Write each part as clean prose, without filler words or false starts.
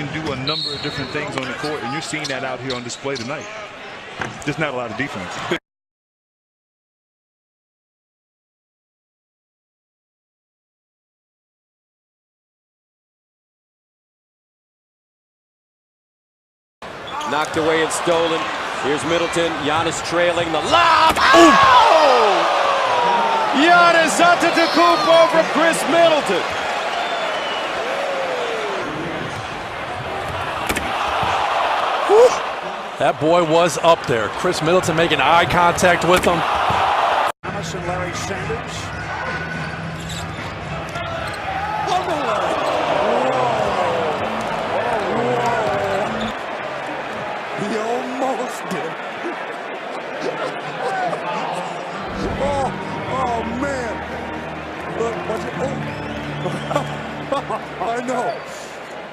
can do a number of different things on the court, and you're seeing that out here on display tonight. There's not a lot of defense. Knocked away and stolen. Here's Middleton. Giannis trailing the lob. Oh! Giannis Antetokounmpo from Chris Middleton. That boy was up there. Chris Middleton making eye contact with him. Thomas and Larry Sanders. He almost did. oh man. Look, was it? Oh. I know.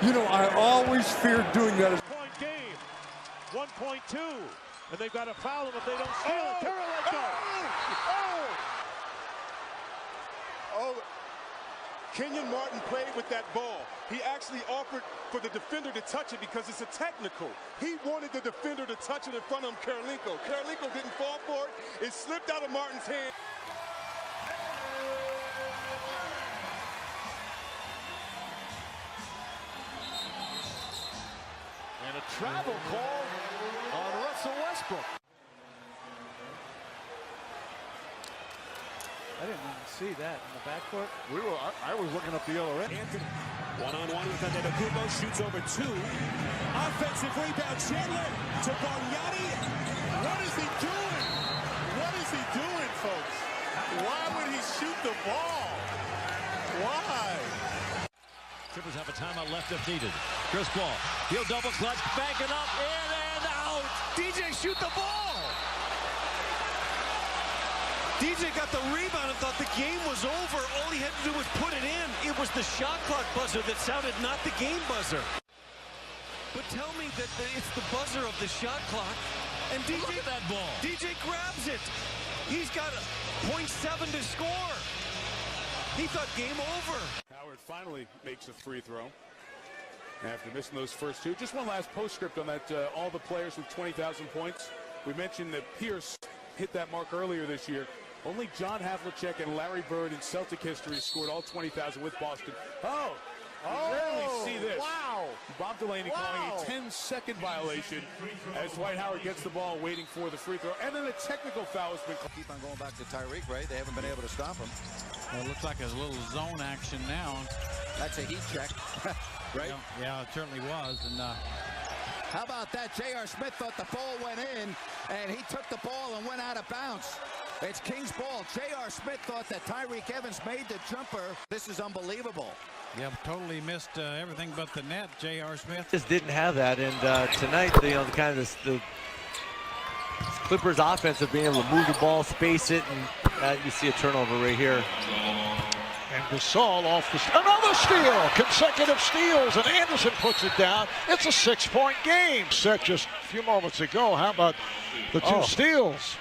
You know, I always feared doing that. Point game. 1.2. And they've got to foul him if they don't steal it. Carolinko. Oh. Kenyon Martin played with that ball. He actually offered for the defender to touch it because it's a technical. He wanted the defender to touch it in front of him, Carolinko. Carolinko didn't fall for it. It slipped out of Martin's hand. And a travel call on Russell Westbrook. I didn't even see that in the backcourt. I was looking up the other end. Anthony, one-on-one with Antetokounmpo, shoots over two. Offensive rebound, Chandler to Bargnani. What is he doing? What is he doing, folks? Why would he shoot the ball? Why? Clippers have a timeout left if needed. Chris Paul, he'll double clutch, back it up, in and out. DJ shoot the ball. DJ got the rebound and thought the game was over. All he had to do was put it in. It was the shot clock buzzer that sounded, not the game buzzer. But tell me that it's the buzzer of the shot clock. And DJ, look at that ball. DJ grabs it. He's got 0.7 to score. He thought game over. Howard finally makes a free throw after missing those first two. Just one last postscript on that. All the players with 20,000 points. We mentioned that Pierce hit that mark earlier this year. Only John Havlicek and Larry Bird in Celtic history scored all 20,000 with Boston. Oh, rarely see this. Wow. Bob Delaney calling a 10-second violation as Dwight Howard gets the ball waiting for the free throw. And then a technical foul has been called. Keep on going back to Tyreek, right? They haven't been able to stop him. Well, it looks like a little zone action now. That's a heat check, right? Yeah, it certainly was. And how about that? J.R. Smith thought the ball went in, and he took the ball and went out of bounds. It's King's ball. J.R. Smith thought that Tyreek Evans made the jumper. This is unbelievable. yeah, totally missed everything but the net. J.R. Smith just didn't have that, and tonight, the Clippers' offense of being able to move the ball, space it, and you see a turnover right here. And Gasol off another steal, consecutive steals, and Anderson puts it down. It's a 6-point game set just a few moments ago. How about the two steals?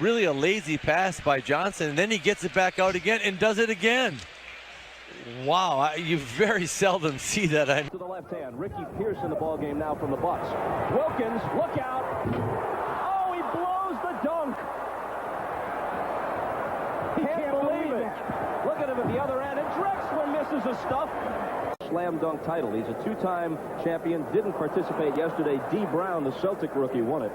Really a lazy pass by Johnson, and then he gets it back out again and does it again. Wow, you very seldom see that. To the left hand, Ricky Pierce in the ball game now from the Bucks. Wilkins, look out! Oh, he blows the dunk. He can't believe it. Look at him at the other end, and Drexler misses a stuff. Slam dunk title. He's a two-time champion. Didn't participate yesterday. D. Brown, the Celtic rookie, won it.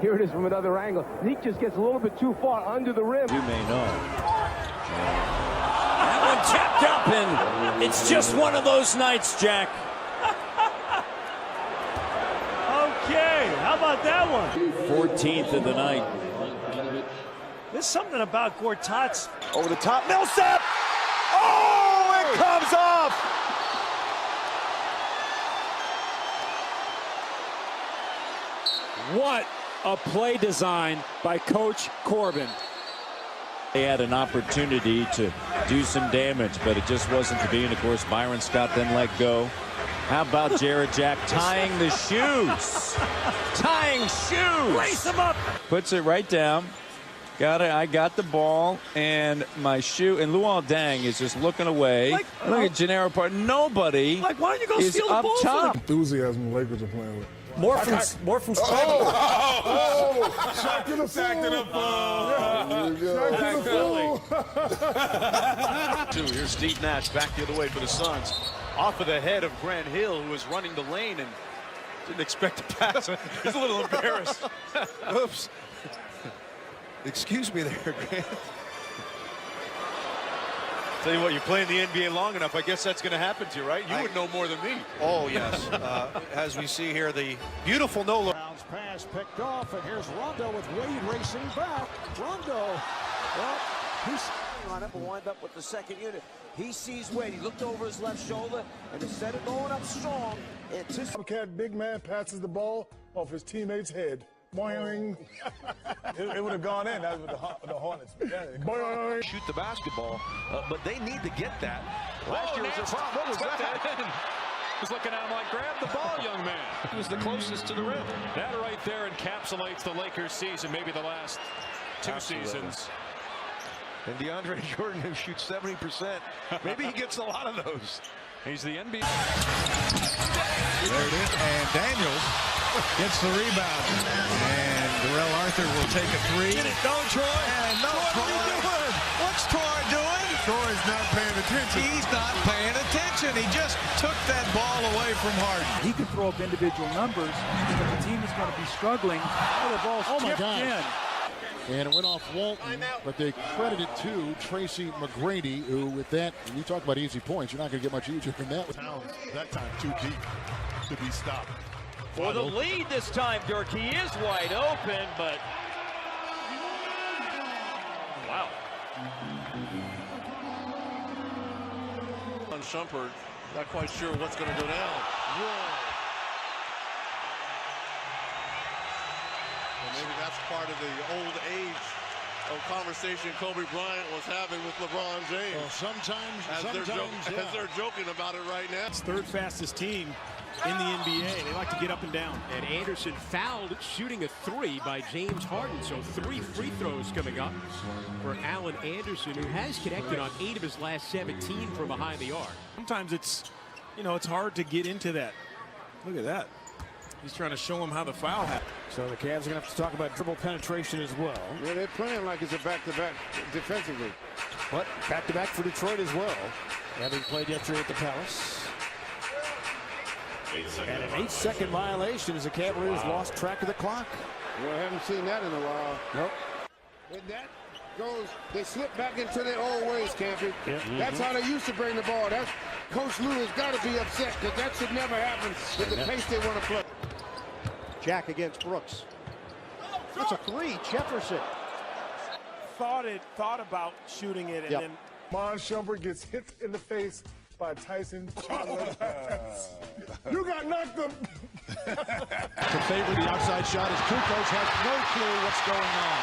Here it is from another angle. He just gets a little bit too far under the rim. You may know. That one tapped up, and it's just one of those nights, Jack. Okay, how about that one? 14th of the night. There's something about Gortat's. Over the top, Millsap! Oh, it comes off! What a play design by Coach Corbin. They had an opportunity to do some damage, but it just wasn't to be. And of course, Byron Scott then let go. How about Jared Jack tying the shoes? Tying shoes! Brace him up! Puts it right down. I got the ball and my shoe, and Luol Deng is just looking away. Look at Gennaro Part. Nobody. Why don't you go is steal the up ball from top. Enthusiasm the Lakers are playing with. More from Spain. Shot to the fool. Here's Steve Nash back the other way for the Suns. Off of the head of Grant Hill, who was running the lane and didn't expect to pass. He's a little embarrassed. Oops. Excuse me there, Grant. Tell you what, you're playing the NBA long enough, I guess that's going to happen to you, right? You would know more than me. Oh, yes. As we see here, the beautiful no-look. Brown's pass picked off, and here's Rondo with Wade racing back. Rondo, well, he's on it, but wind up with the second unit. He sees Wade. He looked over his left shoulder, and instead of going up strong, Cat big man passes the ball off his teammate's head. Boing. It would have gone in. That was the Hornets. Boing. Shoot the basketball, but they need to get that. Last year was a problem. What was that? He's looking at him like, grab the ball, young man. He was the closest to the rim. That right there encapsulates the Lakers season, maybe the last two seasons. And DeAndre Jordan, who shoots 70%, maybe he gets a lot of those. He's the NBA. There it is, and Daniels gets the rebound. And Darrell Arthur will take a three. Get it, don't Troy. And no, Troy, what are you doing? What's Troy doing? Troy's not paying attention. He's not paying attention. He just took that ball away from Harden. He can throw up individual numbers, but the team is going to be struggling. Oh, the ball's tipped in. And it went off Walton, but they credit it to Tracy McGrady, who with that, when you talk about easy points, you're not going to get much easier than that. That time too deep to be stopped. For the lead this time, Dirk. He is wide open, but wow. On Shumpert, not quite sure what's going to go down. Maybe that's part of the old age of conversation Kobe Bryant was having with LeBron James. Well, sometimes as they're joking about it right now. It's third fastest team in the NBA. They like to get up and down. And Anderson fouled shooting a three by James Harden. So 3 free throws coming up for Allen Anderson, who has connected on 8 of his last 17 from behind the arc. Sometimes it's hard to get into that. Look at that. He's trying to show him how the foul happened. So the Cavs are going to have to talk about dribble penetration as well. Yeah, they're playing like it's a back-to-back defensively. But back-to-back for Detroit as well. Having played yesterday at the Palace. And an 8-second violation as the Cavaliers lost track of the clock. Well, I haven't seen that in a while. Nope. When that goes, they slip back into their old ways, Campy. Yep. That's how they used to bring the ball. That's Coach Lou has got to be upset because that should never happen with the pace they want to play. Jack against Brooks. That's a three. Jefferson thought about shooting it, and then Mon Shumpert gets hit in the face by Tyson Chandler. You got knocked up. To favor the outside shot as Kukoc has no clue what's going on.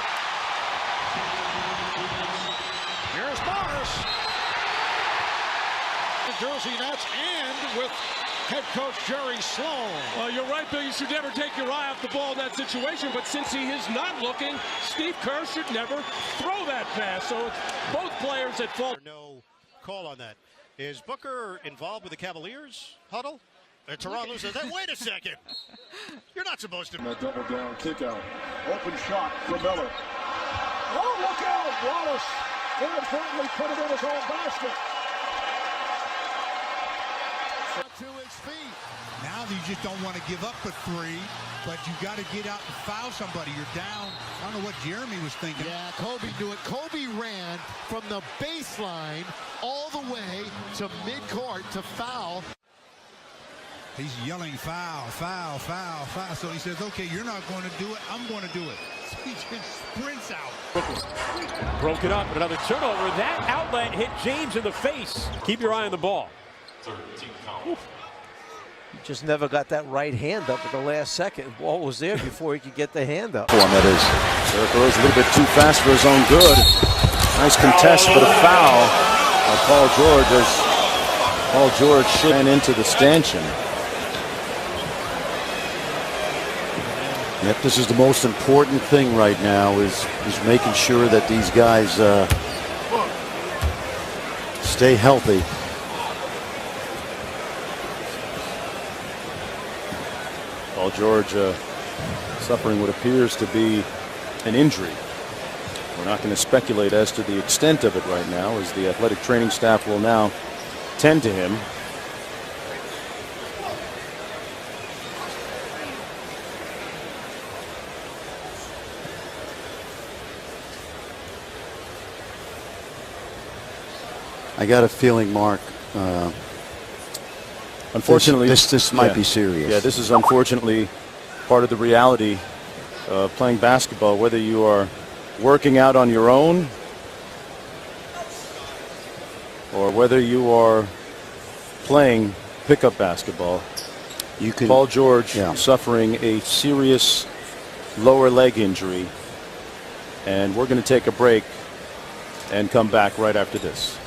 Here's Morris. The Jersey Nets and with head coach Jerry Sloan. Well, you're right, Bill. You should never take your eye off the ball in that situation. But since he is not looking, Steve Kerr should never throw that pass. So it's both players at fault. No call on that. Is Booker involved with the Cavaliers huddle? Toronto says, hey, wait a second. You're not supposed to. That double down kick out. Open shot for Miller. Oh, look out. Wallace inadvertently put it in his own basket. To his feet. Now you just don't want to give up a three, but you got to get out and foul somebody. You're down. I don't know what Jeremy was thinking. Yeah, Kobe knew it. Kobe ran from the baseline all the way to midcourt to foul. He's yelling foul, foul, foul, foul. So he says, okay, you're not going to do it. I'm going to do it. So he just sprints out. Broke it up, but another turnover. That outlet hit James in the face. Keep your eye on the ball. Just never got that right hand up at the last second. Ball was there before he could get the hand up. That is. Derrick Rose a little bit too fast for his own good. Nice contest for the foul. Paul George ran into the stanchion. Yep, this is the most important thing right now is making sure that these guys stay healthy. Paul George suffering what appears to be an injury. We're not going to speculate as to the extent of it right now, as the athletic training staff will now tend to him. I got a feeling, Mark, unfortunately, this might be serious. Yeah, this is unfortunately part of the reality of playing basketball, whether you are working out on your own or whether you are playing pickup basketball. Paul George suffering a serious lower leg injury, and we're going to take a break and come back right after this.